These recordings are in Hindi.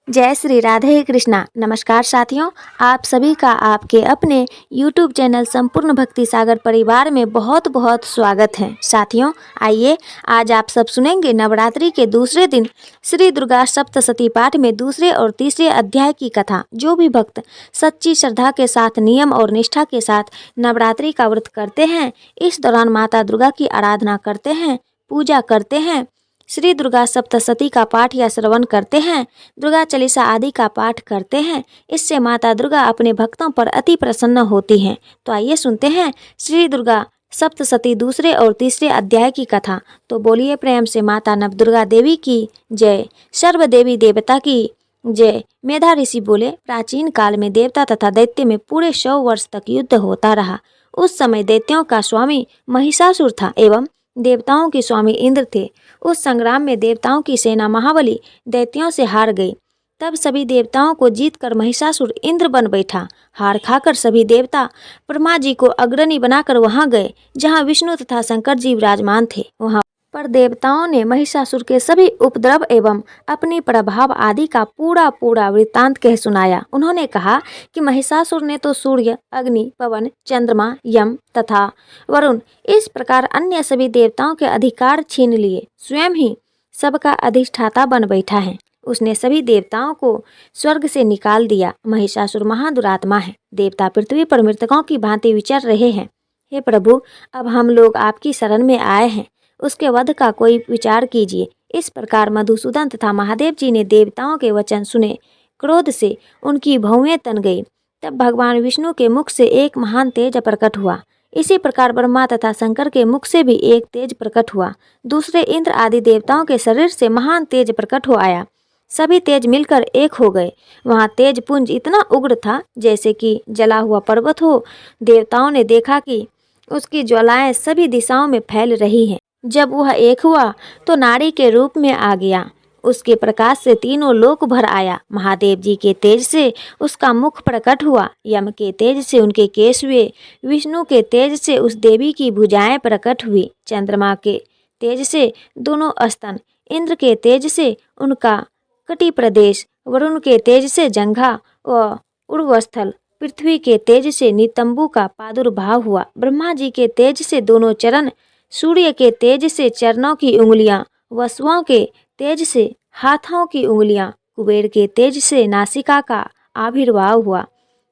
जय श्री राधे कृष्णा। नमस्कार साथियों, आप सभी का आपके अपने YouTube चैनल संपूर्ण भक्ति सागर परिवार में बहुत बहुत स्वागत है। साथियों, आइए आज आप सब सुनेंगे नवरात्रि के दूसरे दिन श्री दुर्गा सप्तशती पाठ में दूसरे और तीसरे अध्याय की कथा। जो भी भक्त सच्ची श्रद्धा के साथ नियम और निष्ठा के साथ नवरात्रि का व्रत करते हैं, इस दौरान माता दुर्गा की आराधना करते हैं, पूजा करते हैं, श्री दुर्गा सप्तशती का पाठ या श्रवण करते हैं, दुर्गा चालीसा आदि का पाठ करते हैं, इससे माता दुर्गा अपने भक्तों पर अति प्रसन्न होती हैं। तो आइए सुनते हैं श्री दुर्गा सप्तशती दूसरे और तीसरे अध्याय की कथा। तो बोलिए प्रेम से माता नवदुर्गा देवी की जय, सर्व देवी देवता की जय। मेधा ऋषि बोले, प्राचीन काल में देवता तथा दैत्य में पूरे 100 वर्ष तक युद्ध होता रहा। उस समय दैत्यों का स्वामी महिषासुर था एवं देवताओं के स्वामी इंद्र थे। उस संग्राम में देवताओं की सेना महाबली दैत्यों से हार गई। तब सभी देवताओं को जीतकर महिषासुर इंद्र बन बैठा। हार खाकर सभी देवता ब्रह्मा जी को अग्रणी बनाकर वहां गए जहां विष्णु तथा शंकर जी विराजमान थे। वहां पर देवताओं ने महिषासुर के सभी उपद्रव एवं अपनी प्रभाव आदि का पूरा वृत्तांत कह सुनाया। उन्होंने कहा कि महिषासुर ने तो सूर्य, अग्नि, पवन, चंद्रमा, यम तथा वरुण इस प्रकार अन्य सभी देवताओं के अधिकार छीन लिए, स्वयं ही सबका अधिष्ठाता बन बैठा है। उसने सभी देवताओं को स्वर्ग से निकाल दिया। महिषासुर महादुरात्मा है। देवता पृथ्वी पर मृतकों की भांति विचर रहे हैं। हे प्रभु, अब हम लोग आपकी शरण में आए हैं, उसके वध का कोई विचार कीजिए। इस प्रकार मधुसूदन तथा महादेव जी ने देवताओं के वचन सुने। क्रोध से उनकी भौहें तन गई। तब भगवान विष्णु के मुख से एक महान तेज प्रकट हुआ। इसी प्रकार ब्रह्मा तथा शंकर के मुख से भी एक तेज प्रकट हुआ। दूसरे इंद्र आदि देवताओं के शरीर से महान तेज प्रकट हो आया। सभी तेज मिलकर एक हो गए। वहां तेज पुंज इतना उग्र था जैसे कि जला हुआ पर्वत हो। देवताओं ने देखा कि उसकी ज्वालाएं सभी दिशाओं में फैल रही हैं। जब वह एक हुआ तो नारी के रूप में आ गया। उसके प्रकाश से तीनों लोक भर आया। महादेव जी के तेज से उसका मुख प्रकट हुआ। यम के तेज से उनके केश हुए। विष्णु के तेज से उस देवी की भुजाएं प्रकट हुई। चंद्रमा के तेज से दोनों स्तन, इंद्र के तेज से उनका कटी प्रदेश, वरुण के तेज से जंघा व उर्वस्थल, पृथ्वी के तेज से नितंबू का प्रादुर्भाव हुआ। ब्रह्मा जी के तेज से दोनों चरण, सूर्य के तेज से चरणों की उंगलियां, वसुओं के तेज से हाथों की उंगलियां, कुबेर के तेज से नासिका का आविर्भाव हुआ।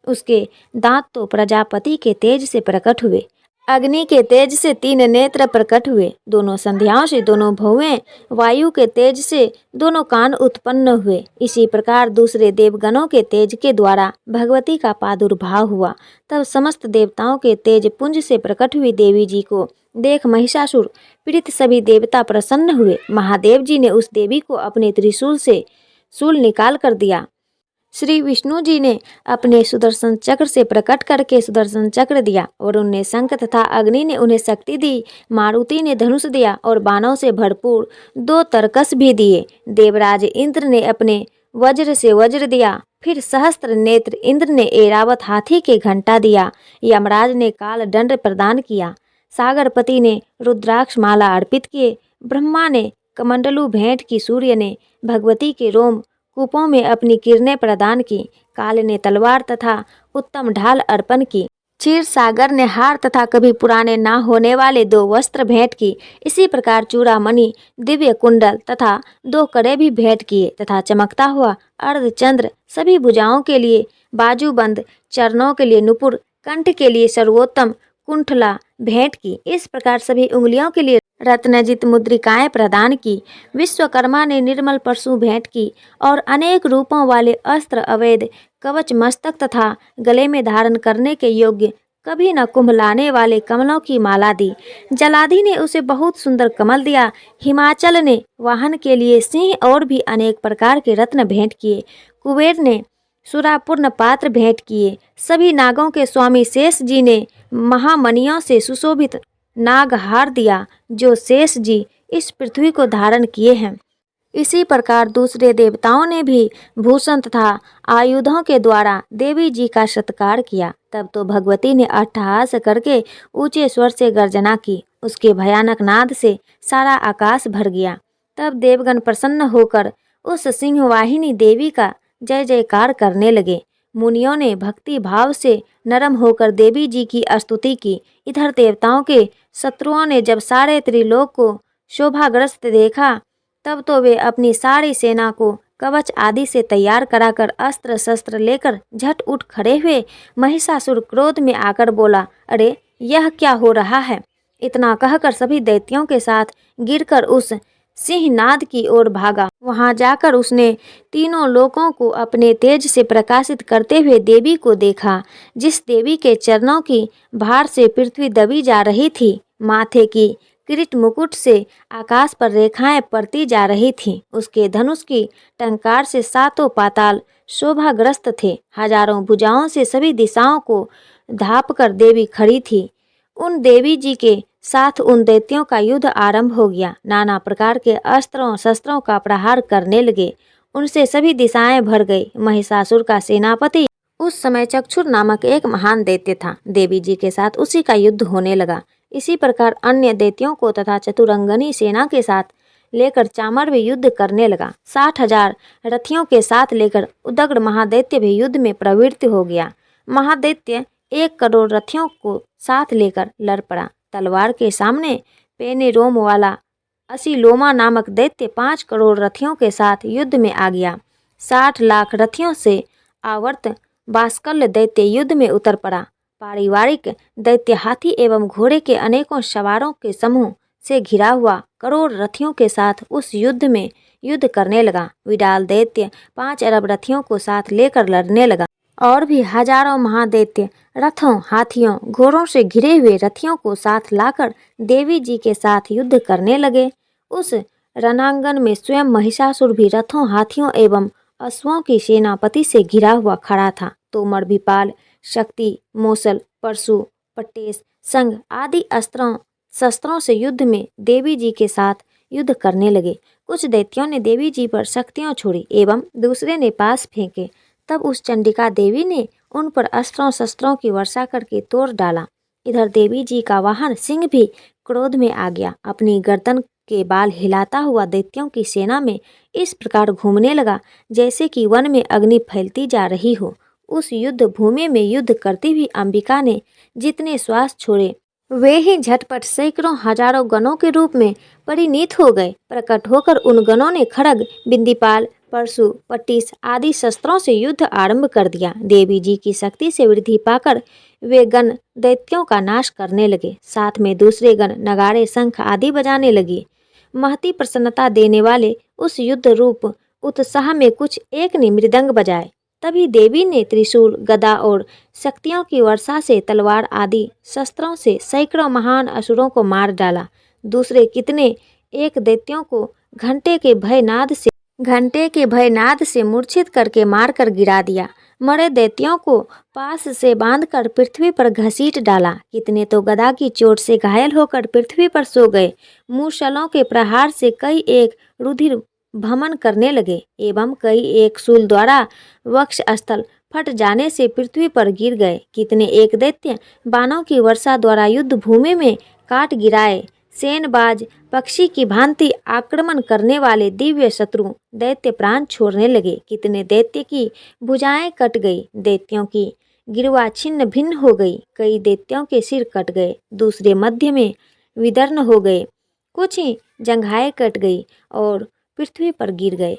उसके दांत तो प्रजापति के तेज से प्रकट हुए। अग्नि के तेज से 3 नेत्र प्रकट हुए। दोनों संध्याओं से दोनों भौवें, वायु के तेज से दोनों कान उत्पन्न हुए। इसी प्रकार दूसरे देवगणों के तेज के द्वारा भगवती का प्रादुर्भाव हुआ। तब समस्त देवताओं के तेज पुंज से प्रकट हुई देवी जी को देख महिषासुर पीड़ित सभी देवता प्रसन्न हुए। महादेव जी ने उस देवी को अपने त्रिशूल से शूल निकाल कर दिया। श्री विष्णु जी ने अपने सुदर्शन चक्र से प्रकट करके सुदर्शन चक्र दिया। वरुण ने शंख तथा अग्नि ने उन्हें शक्ति दी। मारुति ने धनुष दिया और बाणों से भरपूर 2 तरकस भी दिए। देवराज इंद्र ने अपने वज्र से वज्र दिया। फिर सहस्त्र नेत्र इंद्र ने ऐरावत हाथी के घंटा दिया। यमराज ने काल दंड प्रदान किया। सागरपति ने रुद्राक्ष माला अर्पित किए। ब्रह्मा ने कमंडलू भेंट की। सूर्य ने भगवती के रोम कूपों में अपनी किरणें प्रदान की। काल ने तलवार तथा उत्तम ढाल अर्पण की। क्षीर सागर ने हार तथा कभी पुराने ना होने वाले 2 वस्त्र भेंट की। इसी प्रकार चूड़ामणि, दिव्य कुंडल तथा 2 कड़े भी भेंट किए तथा चमकता हुआ अर्धचंद्र, सभी भुजाओं के लिए बाजूबंद, चरणों के लिए नुपुर, कंठ के लिए सर्वोत्तम कुंठला भेंट की। इस प्रकार सभी उंगलियों के लिए रत्नजित मुद्रिकाएं प्रदान की। विश्वकर्मा ने निर्मल परशु भेंट की और अनेक रूपों वाले अस्त्र, अवैध कवच, मस्तक तथा गले में धारण करने के योग्य कभी न कुंभलाने वाले कमलों की माला दी। जलाधि ने उसे बहुत सुंदर कमल दिया। हिमाचल ने वाहन के लिए सिंह और भी अनेक प्रकार के रत्न भेंट किए। कुबेर ने सुरापूर्ण पात्र भेंट किए। सभी नागों के स्वामी शेष जी ने महामणियों से सुशोभित नागहार दिया जो शेष जी इस पृथ्वी को धारण किए हैं। इसी प्रकार दूसरे देवताओं ने भी भूषण तथा आयुधों के द्वारा देवी जी का सत्कार किया। तब तो भगवती ने अट्टहास करके ऊंचे स्वर से गर्जना की। उसके भयानक नाद से सारा आकाश भर गया। तब देवगण प्रसन्न होकर उस सिंहवाहिनी देवी का जय जयकार करने लगे। मुनियों ने भक्ति भाव से नरम होकर देवी जी की स्तुति की। इधर देवताओं के शत्रुओं ने जब सारे त्रिलोक को शोभाग्रस्त देखा, तब तो वे अपनी सारी सेना को कवच आदि से तैयार कराकर अस्त्र शस्त्र लेकर झट उठ खड़े हुए। महिषासुर क्रोध में आकर बोला, अरे यह क्या हो रहा है। इतना कहकर सभी दैत्यों के साथ गिरकर उस सिंहनाद की ओर भागा। वहां जाकर उसने तीनों लोकों को अपने तेज से प्रकाशित करते हुए देवी को देखा, जिस देवी के चरणों की भार से पृथ्वी दबी जा रही थी। माथे की किरीट मुकुट से आकाश पर रेखाएं पड़ती जा रही थीं। उसके धनुष की टंकार से सातों पाताल शोभाग्रस्त थे। हजारों भुजाओं से सभी दिशाओं को धापकर देवी खड़ी थी। उन देवी जी के साथ उन दैत्यों का युद्ध आरंभ हो गया। नाना प्रकार के अस्त्रों शस्त्रों का प्रहार करने लगे। उनसे सभी दिशाएं भर गई। महिषासुर का सेनापति उस समय चक्षुर नामक एक महान दैत्य था। देवी जी के साथ उसी का युद्ध होने लगा। इसी प्रकार अन्य दैत्यों को तथा चतुरंगनी सेना के साथ लेकर चामर भी युद्ध करने लगा। 60,000 रथियों के साथ लेकर उदग्र महादैत्य भी युद्ध में प्रवृत्त हो गया। महादैत्य 1 करोड़ रथियों को साथ लेकर लड़ पड़ा। तलवार के सामने पेने रोम वाला असीलोमा नामक दैत्य 5 करोड़ रथियों के साथ युद्ध में आ गया। 60 लाख रथियों से आवर्त बाष्कल्य दैत्य युद्ध में उतर पड़ा। पारिवारिक दैत्य हाथी एवं घोड़े के अनेकों सवारों के समूह से घिरा हुआ करोड़ रथियों के साथ उस युद्ध में युद्ध करने लगा। विडाल दैत्य 5 अरब रथियों को साथ लेकर लड़ने लगा। और भी हजारों महादैत्य रथों हाथियों घोड़ों से घिरे हुए रथियों को साथ लाकर देवी जी के साथ युद्ध करने लगे। उस रणांगन में स्वयं महिषासुर भी रथों हाथियों एवं अश्वों की सेनापति से घिरा हुआ खड़ा था। तोमर विपाल शक्ति मौसल परशु पट्टेश संग आदि अस्त्रों शस्त्रों से युद्ध में देवी जी के साथ युद्ध करने लगे। कुछ दैत्यों ने देवी जी पर शक्तियां छोड़ी एवं दूसरे ने पास फेंके। तब उस चंडिका देवी ने उन पर अस्त्रों शस्त्रों की वर्षा करके तोड़ डाला। इधर देवी जी का वाहन सिंह भी क्रोध में आ गया। अपनी गर्दन के बाल हिलाता हुआ दैत्यों की सेना में इस प्रकार घूमने लगा जैसे कि वन में अग्नि फैलती जा रही हो। उस युद्ध भूमि में युद्ध करती हुई अंबिका ने जितने श्वास छोड़े वे ही झटपट सैकड़ों हजारों गणों के रूप में परिणीत हो गए। प्रकट होकर उन गणों ने खड़ग बिंदीपाल परशु पट्टिस आदि शस्त्रों से युद्ध आरंभ कर दिया। देवी जी की शक्ति से वृद्धि पाकर वे गण दैत्यों का नाश करने लगे। साथ में दूसरे गण नगाड़े शंख आदि बजाने लगे। महती प्रसन्नता देने वाले उस युद्ध रूप उत्साह में कुछ एक ने मृदंग बजाए। तभी देवी ने त्रिशूल गदा और शक्तियों की वर्षा से तलवार आदि शस्त्रों से सैकड़ों महान असुरों को मार डाला। दूसरे कितने एक दैत्यों को घंटे के भयनाद से मूर्छित करके मारकर गिरा दिया। मरे दैत्यों को पास से बांधकर पृथ्वी पर घसीट डाला। कितने तो गदा की चोट से घायल होकर पृथ्वी पर सो गए। मूषलों के प्रहार से कई एक रुधिर भमन करने लगे एवं कई एक शूल द्वारा वक्ष स्थल फट जाने से पृथ्वी पर गिर गए। कितने एक दैत्य बाणों की वर्षा द्वारा युद्ध भूमि में काट गिराए। सेनबाज पक्षी की भांति आक्रमण करने वाले दिव्य शत्रु दैत्य प्राण छोड़ने लगे। कितने दैत्य की भुजाएं कट गई। दैत्यों की गिरवा छिन्न भिन्न हो गई। कई दैत्यों के सिर कट गए, दूसरे मध्य में विदर्ण हो गए। कुछ ही जंघाएं कट गई और पृथ्वी पर गिर गए।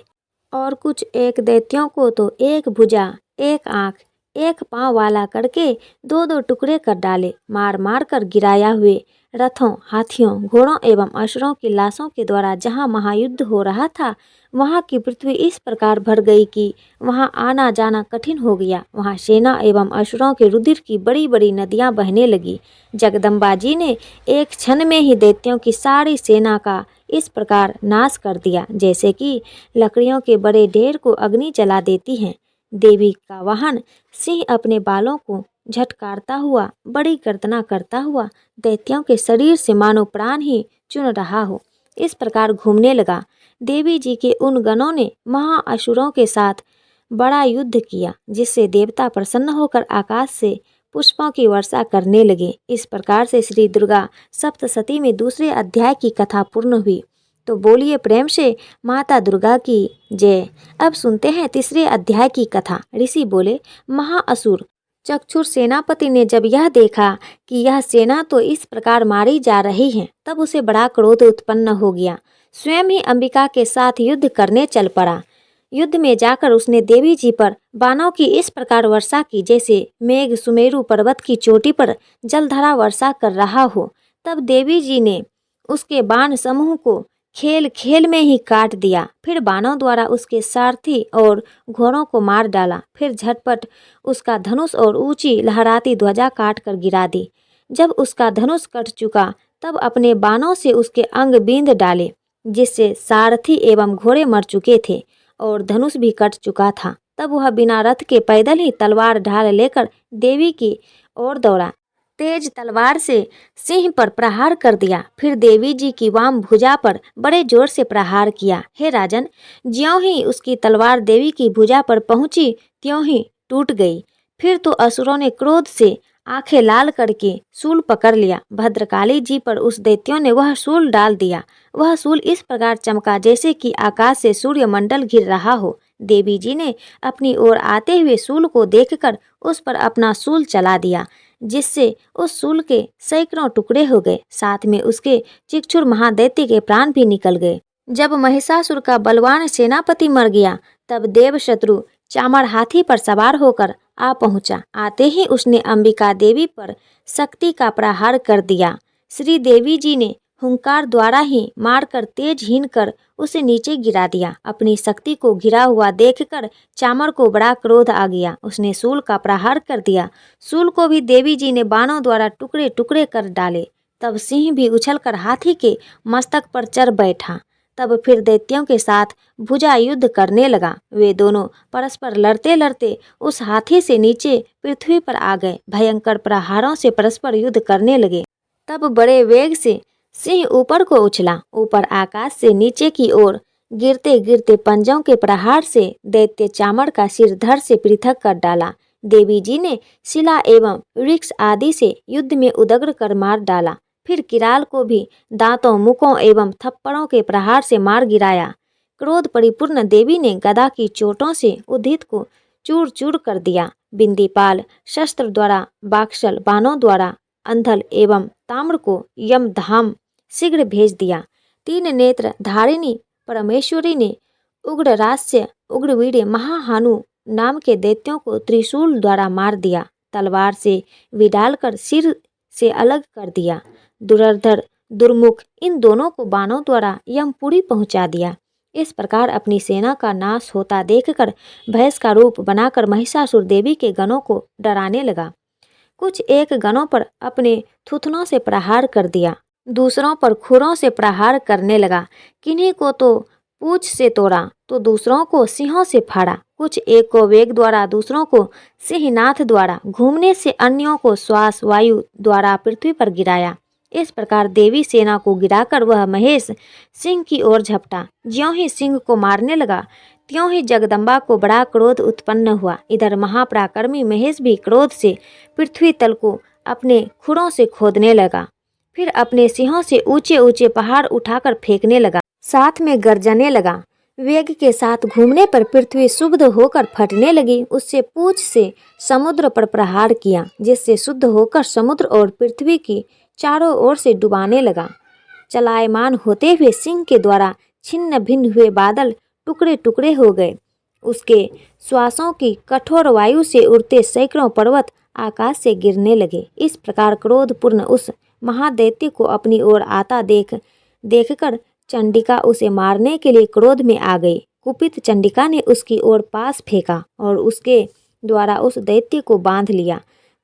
और कुछ एक दैत्यों को तो एक भुजा एक आँख एक पाँव वाला करके 2-2 टुकड़े कर डाले। मार मार कर गिराया हुए रथों हाथियों घोड़ों एवं असुरों की लाशों के द्वारा जहाँ महायुद्ध हो रहा था वहाँ की पृथ्वी इस प्रकार भर गई कि वहाँ आना जाना कठिन हो गया। वहाँ सेना एवं असुरों के रुधिर की बड़ी बड़ी नदियाँ बहने लगी। जगदम्बा जी ने एक क्षण में ही दैत्यों की सारी सेना का इस प्रकार नाश कर दिया जैसे कि लकड़ियों के बड़े ढेर को अग्नि जला देती है। देवी का वाहन सिंह अपने बालों को झटकारता हुआ बड़ी गर्जना करता हुआ दैत्यों के शरीर से मानो प्राण ही चुन रहा हो, इस प्रकार घूमने लगा। देवी जी के उन गणों ने महाअसुरों के साथ बड़ा युद्ध किया जिससे देवता प्रसन्न होकर आकाश से पुष्पों की वर्षा करने लगे। इस प्रकार से श्री दुर्गा सप्तशती में दूसरे अध्याय की कथा पूर्ण हुई। तो बोलिए प्रेम से माता दुर्गा की जय। अब सुनते हैं तीसरे अध्याय की कथा। ऋषि बोले, महाअसुर चक्षुर सेनापति ने जब यह देखा कि यह सेना तो इस प्रकार मारी जा रही है, तब उसे बड़ा क्रोध उत्पन्न हो गया। स्वयं ही अंबिका के साथ युद्ध करने चल पड़ा। युद्ध में जाकर उसने देवी जी पर बाणों की इस प्रकार वर्षा की जैसे मेघ सुमेरु पर्वत की चोटी पर जलधारा वर्षा कर रहा हो। तब देवी जी ने उसके बाण समूह को खेल खेल में ही काट दिया। फिर बाणों द्वारा उसके सारथी और घोड़ों को मार डाला। फिर झटपट उसका धनुष और ऊंची लहराती ध्वजा काट कर गिरा दी। जब उसका धनुष कट चुका तब अपने बाणों से उसके अंग बींध डाले, जिससे सारथी एवं घोड़े मर चुके थे और धनुष भी कट चुका था। तब वह बिना रथ के पैदल ही तलवार ढाल लेकर देवी की ओर दौड़ा। तेज तलवार से सिंह पर प्रहार कर दिया। फिर देवी जी की वाम भुजा पर बड़े जोर से प्रहार किया। हे राजन, ज्यों ही उसकी तलवार देवी की भुजा पर पहुंची त्यों ही टूट गई। फिर तो असुरों ने क्रोध से आंखें लाल करके शूल पकड़ लिया। भद्रकाली जी पर उस दैत्यों ने वह शूल डाल दिया। वह शूल इस प्रकार चमका जैसे कि आकाश से सूर्यमंडल गिर रहा हो। देवी जी ने अपनी ओर आते हुए शूल को देखकर उस पर अपना शूल चला दिया, जिससे उस शूल के सैकड़ों टुकड़े हो गए। साथ में उसके चिक्षुर महादैत्य के प्राण भी निकल गए। जब महिषासुर का बलवान सेनापति मर गया, तब देवशत्रु चामर हाथी पर सवार होकर आ पहुंचा। आते ही उसने अंबिका देवी पर शक्ति का प्रहार कर दिया। श्री देवी जी ने हुंकार द्वारा ही मारकर तेज हीन कर उसे नीचे गिरा दिया। अपनी शक्ति को गिरा हुआ देखकर चामर को बड़ा क्रोध आ गया। उसने शूल का प्रहार कर दिया। शूल को भी देवी जी ने बाणों द्वारा टुकड़े टुकड़े कर डाले। तब सिंह भी उछलकर हाथी के मस्तक पर चढ़ बैठा। तब फिर दैत्यों के साथ भुजा युद्ध करने लगा। वे दोनों परस्पर लड़ते लड़ते उस हाथी से नीचे पृथ्वी पर आ गए। भयंकर प्रहारों से परस्पर युद्ध करने लगे। तब बड़े वेग से सिंह ऊपर को उछला। ऊपर आकाश से नीचे की ओर गिरते गिरते पंजों के प्रहार से दैत्य चामर का सिर धड़ से पृथक कर डाला। देवी जी ने शिला एवं वृक्ष आदि से युद्ध में उदग्र कर मार डाला। फिर किराल को भी दांतों, मुकों एवं थप्पड़ों के प्रहार से मार गिराया। क्रोध परिपूर्ण देवी ने गदा की चोटों से उद्धित को चूर चूर कर दिया। बिंदीपाल शस्त्र द्वारा, बाक्षल बाणों द्वारा अंधल एवं ताम्र को यमधाम शीघ्र भेज दिया। तीन नेत्र धारिणी परमेश्वरी ने उग्ररास्य, उग्रवीर्य, महाहानु नाम के दैत्यों को त्रिशूल द्वारा मार दिया। तलवार से विडालकर सिर से अलग कर दिया। दुरर्धर, दुर्मुख इन दोनों को बाणों द्वारा यमपुरी पहुंचा दिया। इस प्रकार अपनी सेना का नाश होता देखकर भैंस का रूप बनाकर महिषासुर देवी के गणों को डराने लगा। कुछ एक गणों पर अपने थुथनों से प्रहार कर दिया, दूसरों पर खुरों से प्रहार करने लगा। किन्हीं को तो पूंछ से तोड़ा तो दूसरों को सिंहों से फाड़ा। कुछ एक को वेग द्वारा, दूसरों को सिंहनाथ द्वारा, घूमने से अन्यों को श्वास वायु द्वारा पृथ्वी पर गिराया। इस प्रकार देवी सेना को गिराकर वह महेश सिंह की ओर झपटा। ज्यों ही सिंह को मारने लगा त्यों ही जगदम्बा को बड़ा क्रोध उत्पन्न हुआ। इधर महापराक्रमी महेश भी क्रोध से पृथ्वी तल को अपने खुरों से खोदने लगा। फिर अपने सिंहों से ऊंचे ऊंचे पहाड़ उठाकर फेंकने लगा। साथ में गर्जने लगा। वेग के साथ घूमने पर पृथ्वी शुद्ध होकर फटने लगी। उससे पूंछ से समुद्र पर प्रहार किया, जिससे शुद्ध होकर समुद्र और पृथ्वी की चारों ओर से डुबाने लगा। चलायमान होते हुए सिंह के द्वारा छिन्न भिन्न हुए बादल टुकड़े टुकड़े हो गए। उसके श्वासों की कठोर वायु से उड़ते सैकड़ों पर्वत आकाश से गिरने लगे। इस प्रकार क्रोधपूर्ण उस महादैत्य को अपनी ओर आता देखकर चंडिका उसे मारने के लिए क्रोध में आ गई। कुपित चंडिका ने उसकी ओर पास फेंका और उसके द्वारा उस दैत्य को बांध लिया।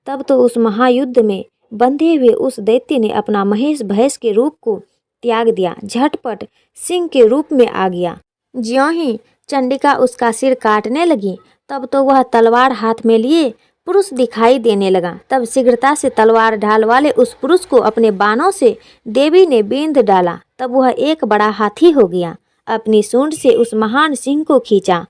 तब तो उस महायुद्ध में बंधे हुए उस दैत्य ने अपना महेश भैंस के रूप को त्याग दिया, झटपट सिंह के रूप में आ गया। ज्यों ही चंडिका उसका सिर काटने लगी, तब तो वह तलवार हाथ में लिए पुरुष दिखाई देने लगा। तब शीघ्रता से तलवार ढाल वाले उस पुरुष को अपने बाणों से देवी ने बींध डाला। तब वह एक बड़ा हाथी हो गया। अपनी सूंड से उस महान सिंह को खींचा,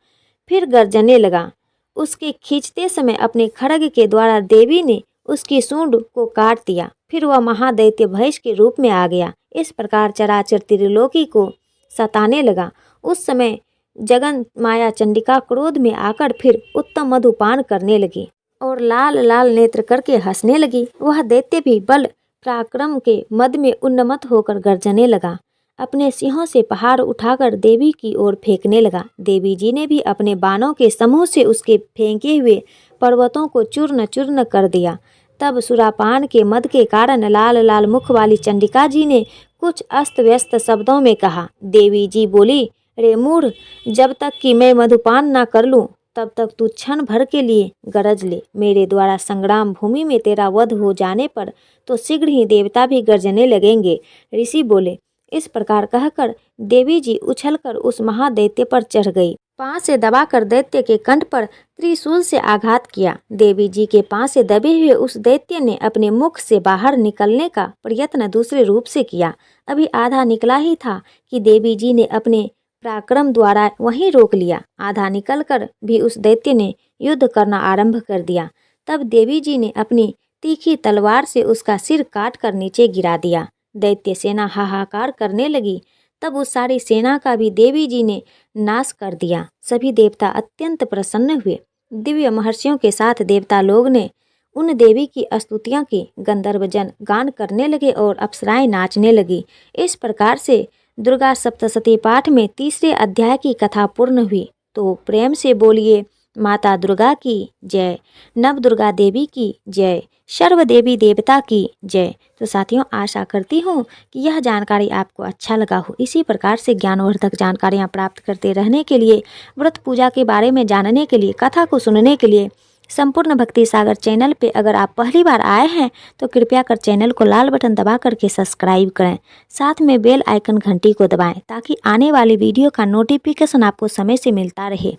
फिर गर्जने लगा। उसके खींचते समय अपने खड्ग के द्वारा देवी ने उसकी सूंड को काट दिया। फिर वह महादैत्य भैंस के रूप में आ गया। इस प्रकार चराचर त्रिलोकी को सताने लगा। उस समय जगन माया चंडिका क्रोध में आकर फिर उत्तम मधुपान करने लगी और लाल लाल नेत्र करके हंसने लगी। वह दैत्य भी बल पराक्रम के मद में उन्मत्त होकर गर्जने लगा। अपने सिंहों से पहाड़ उठाकर देवी की ओर फेंकने लगा। देवी जी ने भी अपने बाणों के समूह से उसके फेंके हुए पर्वतों को चूर्ण चूर्ण कर दिया। तब सुरापान के मद के कारण लाल लाल मुख वाली चंडिका जी ने कुछ अस्त व्यस्त शब्दों में कहा। देवी जी बोली, रे मूढ़, जब तक कि मैं मधुपान ना कर लूं तब तक तू क्षण भर के लिए गरज ले। मेरे द्वारा संग्राम भूमि में तेरा वध हो जाने पर तो शीघ्र ही देवता भी गरजने लगेंगे। ऋषि बोले। इस प्रकार कहकर देवी जी उछलकर उस महादैत्य पर चढ़ गई। पांव से दबाकर दैत्य के कंठ पर त्रिशूल से आघात किया। देवी जी के पांव से दबे हुए उस दैत्य ने अपने मुख से बाहर निकलने का प्रयत्न दूसरे रूप से किया। अभी आधा निकला ही था कि देवी जी ने अपने पराक्रम द्वारा वहीं रोक लिया। आधा निकलकर भी उस दैत्य ने युद्ध करना आरंभ कर दिया। तब देवी जी ने अपनी तीखी तलवार से उसका सिर काट कर नीचे गिरा दिया। दैत्य सेना हाहाकार करने लगी। तब उस सारी सेना का भी देवी जी ने नाश कर दिया। सभी देवता अत्यंत प्रसन्न हुए। दिव्य महर्षियों के साथ देवता लोग ने उन देवी की स्तुतियां की। गंधर्वजन गान करने लगे और अप्सराएं नाचने लगी। इस प्रकार से दुर्गा सप्तशती पाठ में तीसरे अध्याय की कथा पूर्ण हुई। तो प्रेम से बोलिए माता दुर्गा की जय, नव दुर्गा देवी की जय, सर्व देवी देवता की जय। तो साथियों, आशा करती हूँ कि यह जानकारी आपको अच्छा लगा हो। इसी प्रकार से ज्ञानवर्धक जानकारियाँ प्राप्त करते रहने के लिए, व्रत पूजा के बारे में जानने के लिए, कथा को सुनने के लिए संपूर्ण भक्ति सागर चैनल पे अगर आप पहली बार आए हैं तो कृपया कर चैनल को लाल बटन दबा करके सब्सक्राइब करें। साथ में बेल आइकन घंटी को दबाएं ताकि आने वाली वीडियो का नोटिफिकेशन आपको समय से मिलता रहे।